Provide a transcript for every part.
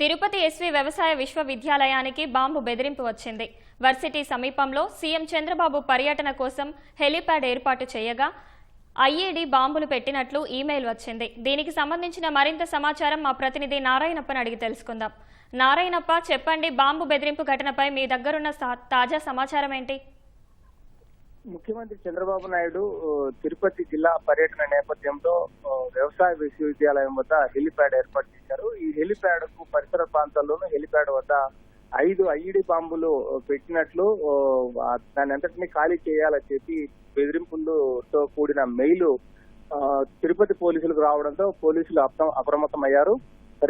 Tirupati SV వ్యవసాయ విశ్వవిద్యాలయానికి bomb బెదిరింపు వచ్చింది. వర్సిటీ సమీపంలో సీఎం చంద్రబాబు పర్యటన కోసం హెలిప్యాడ్ ఏర్పాటు చేయగా ఐఈడీ బాంబులు పెట్టినట్లు ఈమెయిల్ వచ్చింది. దీనికి సంబంధించిన మరింత సమాచారం మా ప్రతినిధి నారాయణప్పని అడిగి తెలుసుకుందాం. నారాయణప్ప, చెప్పండి, బాంబు బెదిరింపు ఘటనపై మీ దగ్గరున్న తాజా సమాచారం ఏంటి? ముఖ్యమంత్రి చంద్రబాబు నాయుడు తిరుపతి జిల్లా పర్యటన నేపథ్యంలో వ్యవసాయ విశ్వవిద్యాలయం వద్ద హెలిప్యాడ్ ఏర్పాటు చేశారు. ఈ హెలిప్యాడ్ కు పరిసర ప్రాంతాల్లోనూ హెలిప్యాడ్ వద్ద 5 ఐఈడీ బాంబులు పెట్టినట్లు దాని అంతటినీ ఖాళీ చేయాలని చెప్పి బెదిరింపులతో కూడిన మెయిల్ తిరుపతి పోలీసులకు రావడంతో పోలీసులు అప్రమత్తమయ్యారు.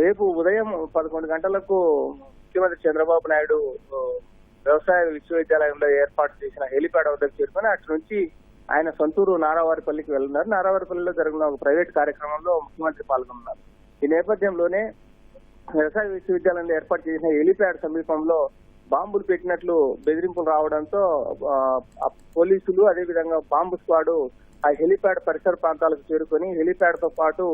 రేపు ఉదయం 11 గంటలకు ముఖ్యమంత్రి చంద్రబాబు నాయుడు వ్యవసాయ విశ్వవిద్యాలయంలో ఏర్పాటు చేసిన హెలిప్యాడ్ వద్దకు చేరుకొని అటు నుంచి ఆయన సొంతూరు నారావారిపల్లికి వెళ్తున్నారు. నారావారిపల్లిలో జరిగిన ఒక ప్రైవేట్ కార్యక్రమంలో ముఖ్యమంత్రి పాల్గొన్నారు. ఈ నేపథ్యంలోనే వ్యవసాయ విశ్వవిద్యాలయంలో ఏర్పాటు చేసిన హెలిప్యాడ్ సమీపంలో బాంబులు పెట్టినట్లు బెదిరింపులు రావడంతో పోలీసులు అదేవిధంగా బాంబు స్క్వాడ్ ఆ హెలిప్యాడ్ పరిసర ప్రాంతాలకు చేరుకొని హెలిప్యాడ్ తో పాటు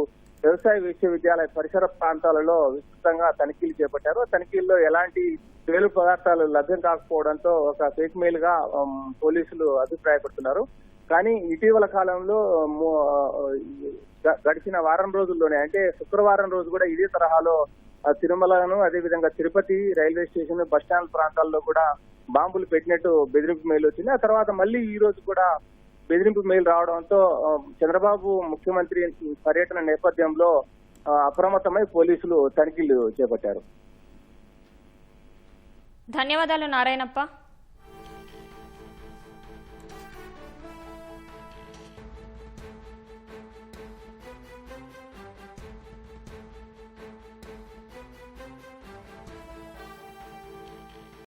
వ్యవసాయ విశ్వవిద్యాలయ పరిసర ప్రాంతాలలో విస్తృతంగా తనిఖీలు చేపట్టారు. తనిఖీల్లో ఎలాంటి పేలు పదార్థాలు లభ్యం కాకపోవడంతో ఒక ఫేక్ మెయిల్ గా పోలీసులు అభిప్రాయపడుతున్నారు. కానీ ఇటీవల కాలంలో గడిచిన వారం రోజుల్లోనే, అంటే శుక్రవారం రోజు కూడా ఇదే తరహాలో తిరుమలను అదేవిధంగా తిరుపతి రైల్వే స్టేషన్ బస్టాండ్ ప్రాంతాల్లో కూడా బాంబులు పెట్టినట్టు బెదిరింపు మెయిల్ వచ్చింది. ఆ తర్వాత మళ్ళీ ఈ రోజు కూడా బెదిరింపు మెయిల్ రావడంతో చంద్రబాబు ముఖ్యమంత్రి పర్యటన నేపథ్యంలో అప్రమత్తమై పోలీసులు తనిఖీలు చేపట్టారు. ధన్యవాదాలు నారాయణప్ప.